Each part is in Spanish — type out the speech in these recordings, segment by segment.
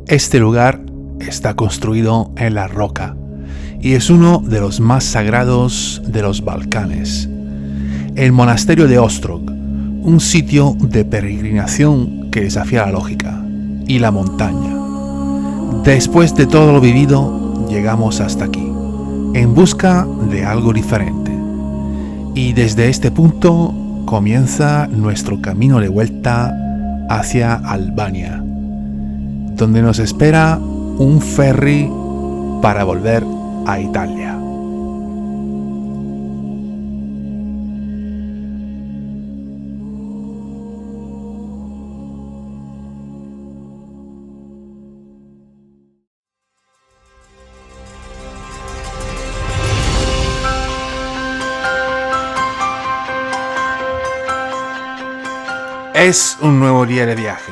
Este lugar está construido en la roca y es uno de los más sagrados de los Balcanes. El monasterio de Ostrog, un sitio de peregrinación que desafía la lógica y la montaña. Después de todo lo vivido, llegamos hasta aquí, en busca de algo diferente. Y desde este punto comienza nuestro camino de vuelta hacia Albania, donde nos espera un ferry para volver a Italia. Es un nuevo día de viaje,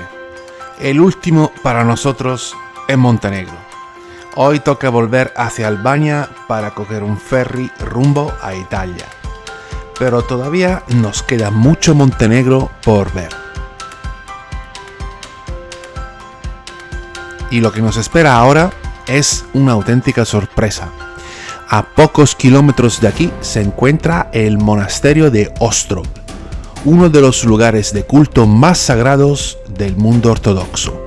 el último para nosotros en Montenegro. Hoy toca volver hacia Albania para coger un ferry rumbo a Italia. Pero todavía nos queda mucho Montenegro por ver. Y lo que nos espera ahora es una auténtica sorpresa. A pocos kilómetros de aquí se encuentra el monasterio de Ostrog, uno de los lugares de culto más sagrados del mundo ortodoxo.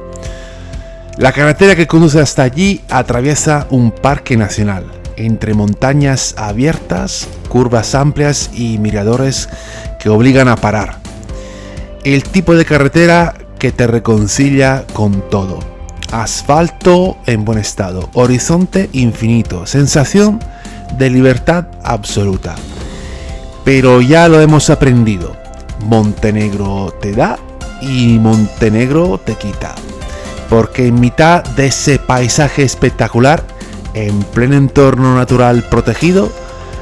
La carretera que conduce hasta allí atraviesa un parque nacional, entre montañas abiertas, curvas amplias y miradores que obligan a parar. El tipo de carretera que te reconcilia con todo. Asfalto en buen estado, horizonte infinito, sensación de libertad absoluta. Pero ya lo hemos aprendido. Montenegro te da y Montenegro te quita, porque en mitad de ese paisaje espectacular, en pleno entorno natural protegido,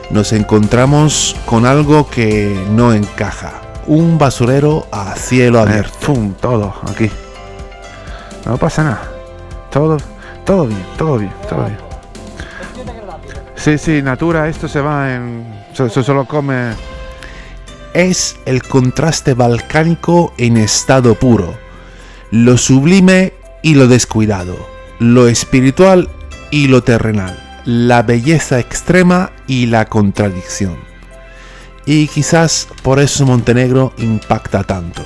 nos encontramos con algo que no encaja: un basurero a cielo abierto. ¡Pum! Todo aquí. No pasa nada. Todo bien. Sí, Natura, esto se va en... Solo come... Es el contraste balcánico en estado puro, lo sublime y lo descuidado, lo espiritual y lo terrenal, la belleza extrema y la contradicción. Y quizás por eso Montenegro impacta tanto,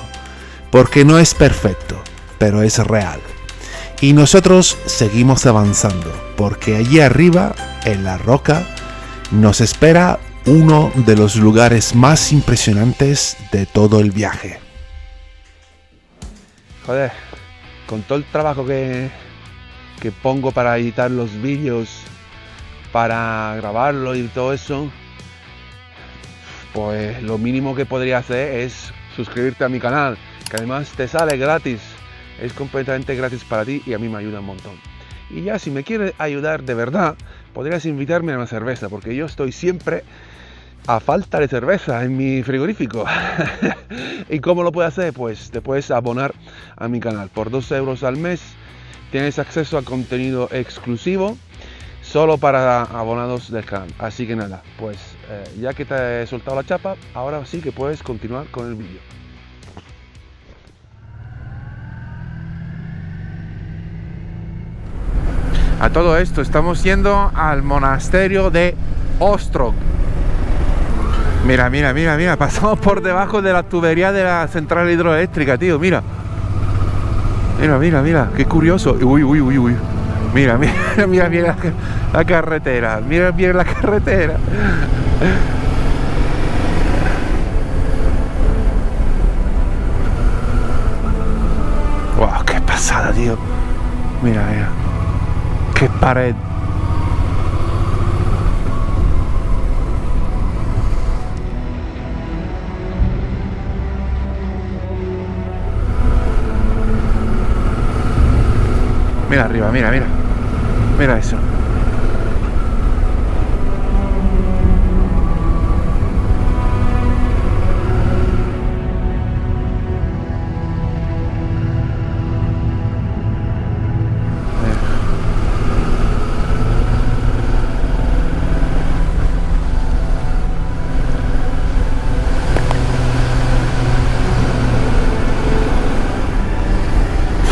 porque no es perfecto, pero es real. Y nosotros seguimos avanzando, porque allí arriba, en la roca, nos espera uno de los lugares más impresionantes de todo el viaje. Joder, con todo el trabajo que pongo para editar los vídeos, para grabarlo y todo eso, pues lo mínimo que podría hacer es suscribirte a mi canal, que además te sale gratis, es completamente gratis para ti y a mí me ayuda un montón. Y ya, si me quieres ayudar de verdad, podrías invitarme a una cerveza, porque yo estoy siempre a falta de cerveza en mi frigorífico. ¿Y cómo lo puedes hacer? Pues te puedes abonar a mi canal. Por 2 euros al mes tienes acceso a contenido exclusivo solo para abonados del canal. Así que nada, pues ya que te he soltado la chapa, ahora sí que puedes continuar con el vídeo. A todo esto estamos yendo al monasterio de Ostrog. Mira, pasamos por debajo de la tubería de la central hidroeléctrica, tío, mira, qué curioso. Uy. Mira la carretera, mira bien la carretera. Wow, qué pasada, tío. Mira, qué pared. Mira arriba, mira eso.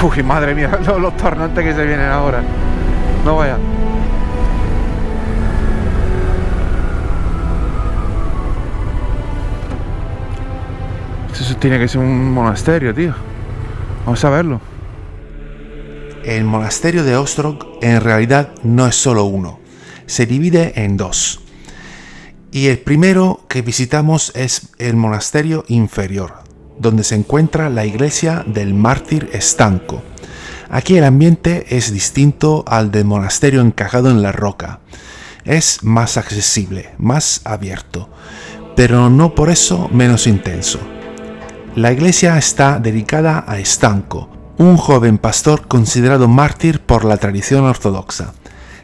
Uy, madre mía, los tornantes que se vienen ahora. No vaya. Eso tiene que ser un monasterio, tío. Vamos a verlo. El monasterio de Ostrog en realidad no es solo uno, se divide en dos. Y el primero que visitamos es el monasterio inferior, donde se encuentra la iglesia del mártir Stanco. Aquí el ambiente es distinto al del monasterio encajado en la roca. Es más accesible, más abierto, pero no por eso menos intenso. La iglesia está dedicada a Stanco, un joven pastor considerado mártir por la tradición ortodoxa,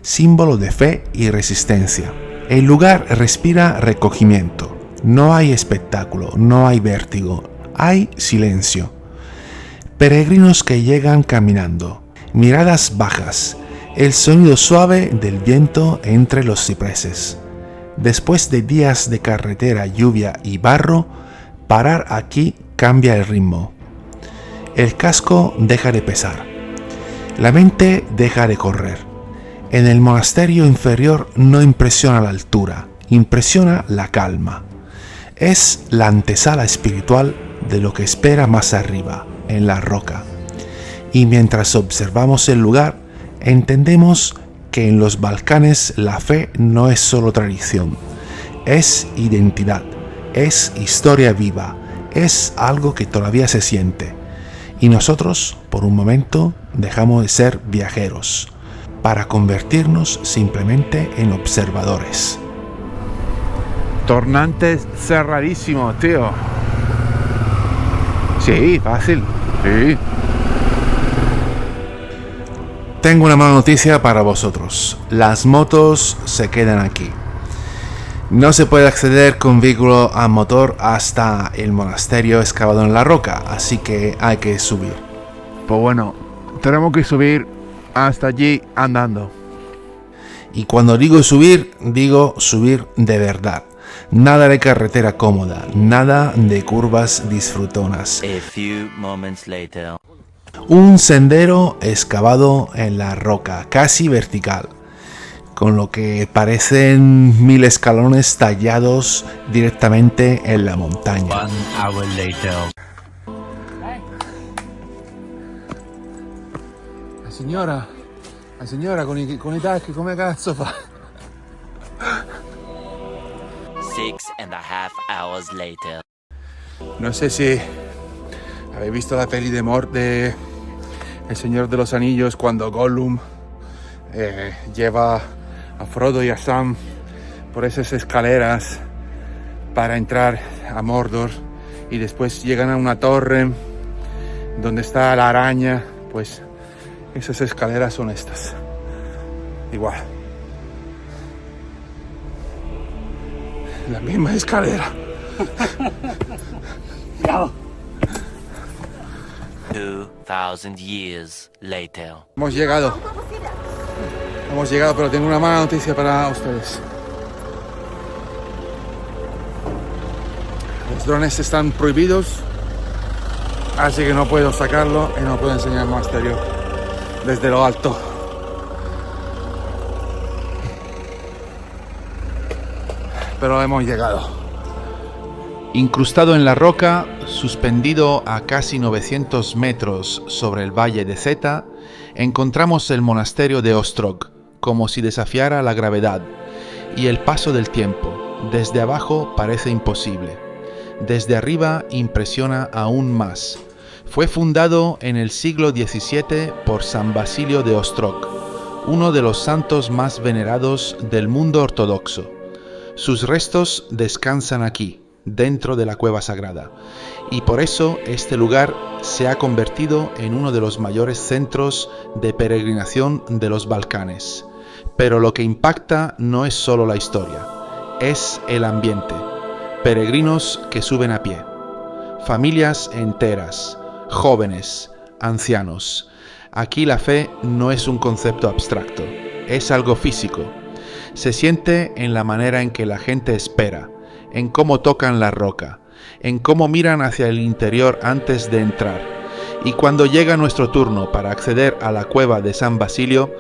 símbolo de fe y resistencia. El lugar respira recogimiento. No hay espectáculo, no hay vértigo, hay silencio. Peregrinos que llegan caminando, miradas bajas, el sonido suave del viento entre los cipreses. Después de días de carretera, lluvia y barro, parar aquí cambia el ritmo. El casco deja de pesar. La mente deja de correr. En el monasterio inferior no impresiona la altura, impresiona la calma. Es la antesala espiritual de lo que espera más arriba, en la roca. Y mientras observamos el lugar, entendemos que en los Balcanes la fe no es solo tradición, es identidad, es historia viva, es algo que todavía se siente. Y nosotros, por un momento, dejamos de ser viajeros, para convertirnos simplemente en observadores. Tornantes cerradísimos, tío. Sí, fácil. Sí. Tengo una mala noticia para vosotros. Las motos se quedan aquí. No se puede acceder con vehículo a motor hasta el monasterio excavado en la roca, así que hay que subir. Pues bueno, tenemos que subir hasta allí andando. Y cuando digo subir de verdad. Nada de carretera cómoda, nada de curvas disfrutonas. A few moments later. Un sendero excavado en la roca, casi vertical, con lo que parecen 1000 escalones tallados directamente en la montaña. 1 hour later. La signora con i tacchi come cazzo fa? 6.5 hours later. No sé si habéis visto la peli de de El Señor de los Anillos, cuando Gollum lleva a Frodo y a Sam por esas escaleras para entrar a Mordor y después llegan a una torre donde está la araña. Pues esas escaleras son estas, igual, la misma escalera. 2000 years later. Hemos llegado, pero tengo una mala noticia para ustedes. Los drones están prohibidos, así que no puedo sacarlo y no puedo enseñar el monasterio desde lo alto. Pero hemos llegado. Incrustado en la roca, suspendido a casi 900 metros sobre el valle de Zeta, encontramos el monasterio de Ostrog, como si desafiara la gravedad y el paso del tiempo. Desde abajo parece imposible. Desde arriba impresiona aún más. Fue fundado en el siglo XVII por San Basilio de Ostrog, uno de los santos más venerados del mundo ortodoxo. Sus restos descansan aquí, dentro de la cueva sagrada, y por eso este lugar se ha convertido en uno de los mayores centros de peregrinación de los Balcanes. Pero lo que impacta no es solo la historia, es el ambiente. Peregrinos que suben a pie, familias enteras, jóvenes, ancianos. Aquí la fe no es un concepto abstracto, es algo físico. Se siente en la manera en que la gente espera, en cómo tocan la roca, en cómo miran hacia el interior antes de entrar, Y cuando llega nuestro turno para acceder a la cueva de San Basilio,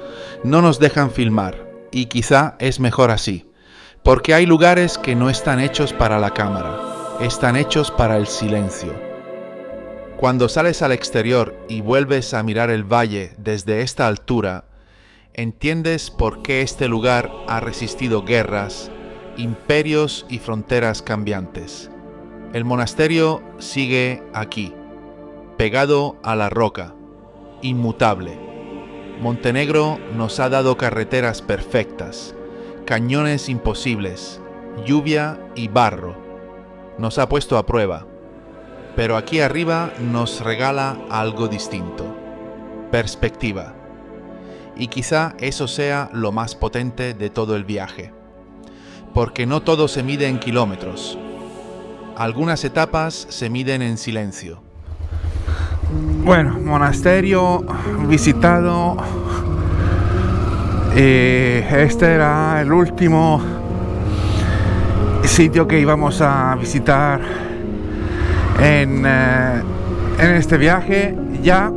no nos dejan filmar, y quizá es mejor así, porque hay lugares que no están hechos para la cámara, están hechos para el silencio. Cuando sales al exterior y vuelves a mirar el valle desde esta altura, entiendes por qué este lugar ha resistido guerras, imperios y fronteras cambiantes. El monasterio sigue aquí, pegado a la roca, inmutable. Montenegro nos ha dado carreteras perfectas, cañones imposibles, lluvia y barro. Nos ha puesto a prueba, pero aquí arriba nos regala algo distinto: perspectiva. Y quizá eso sea lo más potente de todo el viaje, porque no todo se mide en kilómetros. Algunas etapas se miden en silencio. Bueno, monasterio visitado. Este era el último sitio que íbamos a visitar en este viaje. Ya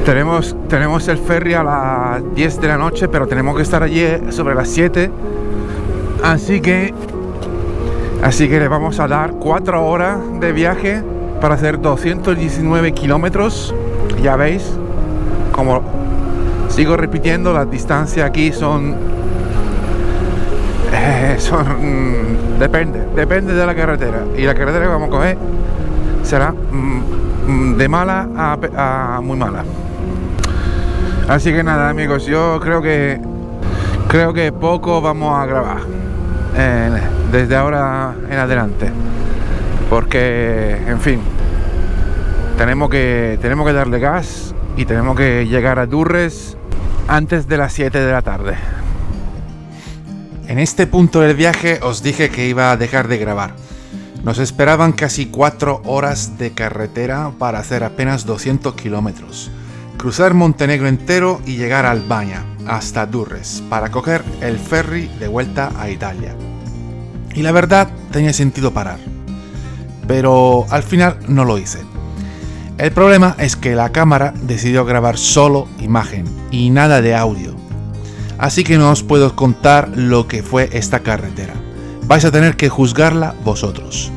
tenemos el ferry a las 10 de la noche, pero tenemos que estar allí sobre las 7. Así que le vamos a dar 4 horas de viaje para hacer 219 kilómetros. Ya veis, como sigo repitiendo, las distancias aquí son depende de la carretera, y la carretera que vamos a coger será de mala a muy mala. Así que nada, amigos, yo creo que poco vamos a grabar desde ahora en adelante, porque en fin, tenemos que darle gas y tenemos que llegar a Durrës antes de las 7 de la tarde. En este punto del viaje os dije que iba a dejar de grabar. Nos esperaban casi 4 horas de carretera para hacer apenas 200 kilómetros, cruzar Montenegro entero y llegar a Albania, hasta Durrës, para coger el ferry de vuelta a Italia. Y la verdad, tenía sentido parar, pero al final no lo hice. El problema es que la cámara decidió grabar solo imagen y nada de audio, así que no os puedo contar lo que fue esta carretera. Vais a tener que juzgarla vosotros.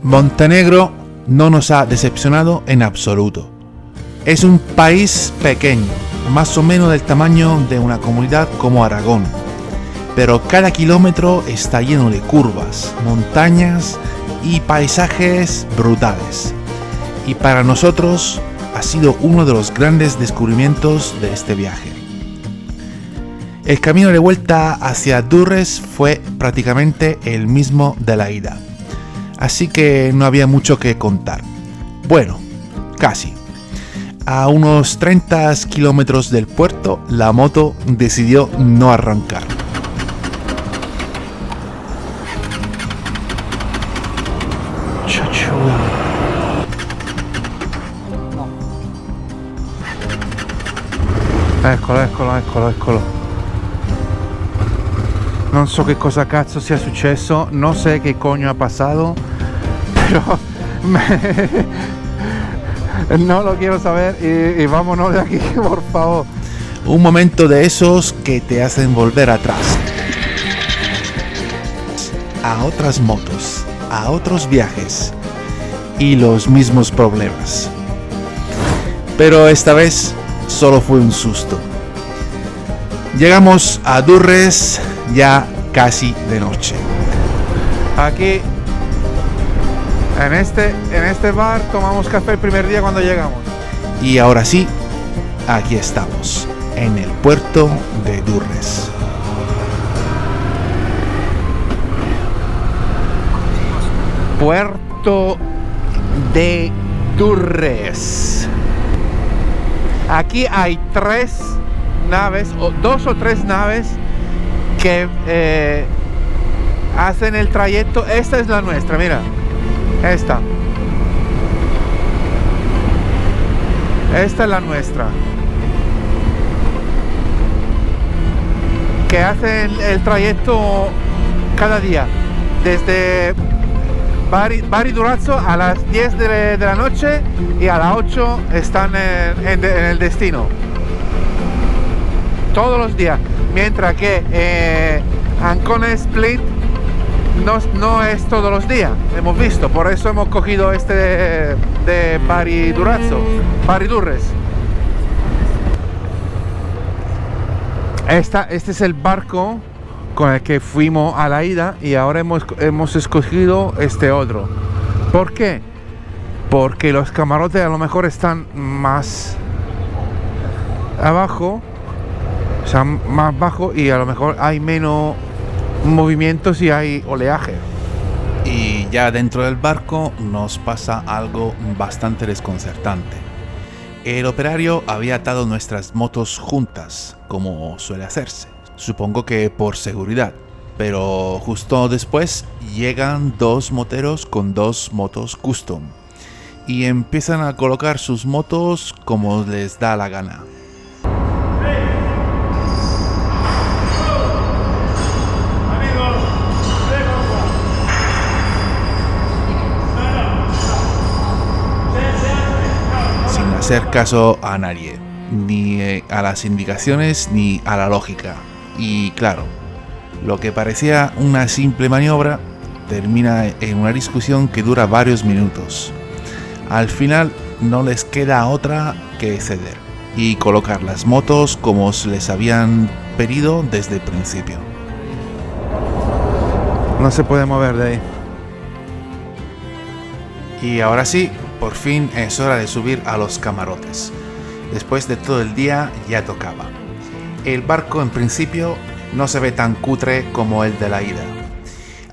Montenegro no nos ha decepcionado en absoluto. Es un país pequeño, más o menos del tamaño de una comunidad como Aragón, pero cada kilómetro está lleno de curvas, montañas y paisajes brutales. Y para nosotros ha sido uno de los grandes descubrimientos de este viaje. El camino de vuelta hacia Durrës fue prácticamente el mismo de la ida, así que no había mucho que contar. Bueno, casi. A unos 30 kilómetros del puerto, la moto decidió no arrancar. Eccolo. Non so che cosa cazzo sia successo, no sé qué coño ha pasado, pero no lo quiero saber y vámonos de aquí, por favor. Un momento de esos que te hacen volver atrás. A otras motos, a otros viajes y los mismos problemas. Pero esta vez solo fue un susto. Llegamos a Durrës ya casi de noche. Aquí en este bar tomamos café el primer día cuando llegamos. Y ahora sí, aquí estamos, en el puerto de Durrës. Puerto de Durrës. Aquí hay 3 naves, o 2 o 3 naves que hacen el trayecto. Esta es la nuestra, mira. Esta es la nuestra. Que hacen el trayecto cada día. Desde Bari Durazzo a las 10 de la noche y a las 8 están en el destino. Todos los días. Mientras que Ancona Split no es todos los días. Hemos visto. Por eso hemos cogido este de Bari Durazzo. Bari Durres. Este es el barco con el que fuimos a la ida y ahora hemos escogido este otro. ¿Por qué? Porque los camarotes a lo mejor están más abajo, o sea, más bajo, y a lo mejor hay menos movimientos y hay oleaje. Y ya dentro del barco nos pasa algo bastante desconcertante. El operario había atado nuestras motos juntas, como suele hacerse. Supongo que por seguridad. Pero justo después llegan dos moteros con dos motos custom. Y empiezan a colocar sus motos como les da la gana. Hacer caso a nadie, ni a las indicaciones ni a la lógica. Y claro, lo que parecía una simple maniobra termina en una discusión que dura varios minutos. Al final no les queda otra que ceder y colocar las motos como se les habían pedido desde el principio. No se puede mover de ahí. Y ahora sí, por fin es hora de subir a los camarotes. Después de todo el día ya tocaba. El barco en principio no se ve tan cutre como el de la ida.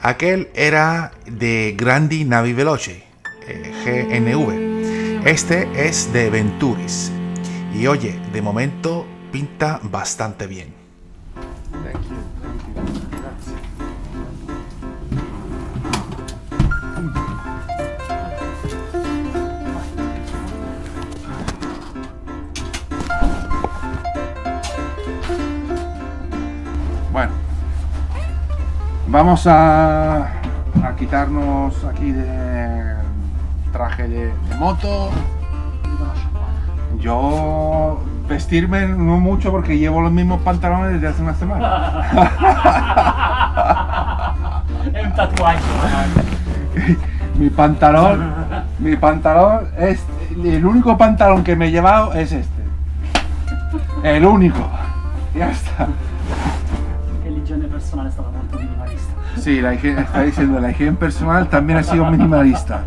Aquel era de Grandi Navi Veloce, GNV. Este es de Venturis. Y oye, de momento pinta bastante bien. Bueno, vamos a quitarnos aquí de traje de moto. Yo vestirme no mucho porque llevo los mismos pantalones desde hace una semana. Es un tatuaje. Mi pantalón es el único pantalón que me he llevado es este. El único. Ya está. L'igiene personale è stata molto minimalista. Sí, está diciendo, la higiene personal también ha sido minimalista.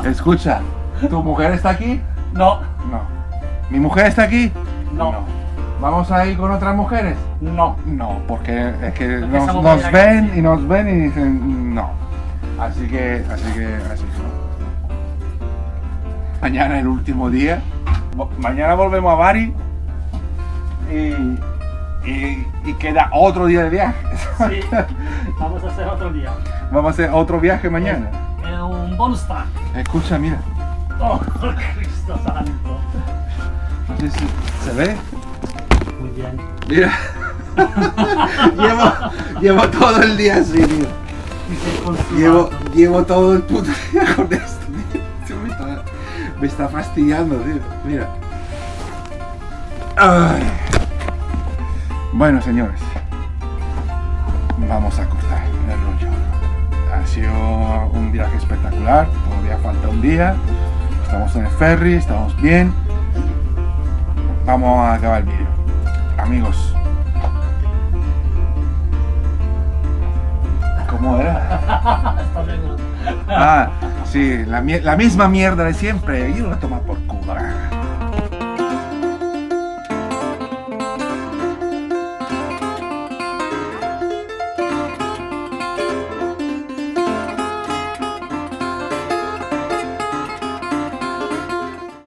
Escucha, ¿tu mujer está aquí? No, No. ¿Mi mujer está aquí? no, ¿Vamos a ir con otras mujeres? no. No, porque es que Porque somos nos muy ven y dicen no. Así que no. Mañana el último día. Mañana volvemos a Bari y queda otro día de viaje. Sí, vamos a hacer otro día. Vamos a hacer otro viaje mañana. Es un bonus track. Escucha, mira. Oh, Cristo santo. No sé si se ve. Muy bien. Mira. llevo todo el día así, mira. Llevo todo el puto día con esto, tío. Me está fastidiando, tío. Mira. Ay. Bueno, señores, vamos a cortar el rollo. Ha sido un viaje espectacular. Todavía falta un día. Estamos en el ferry, estamos bien. Vamos a acabar el vídeo. Amigos. ¿Cómo era? Hasta luego. Ah, sí, la misma mierda de siempre. Yo lo tomo por culo.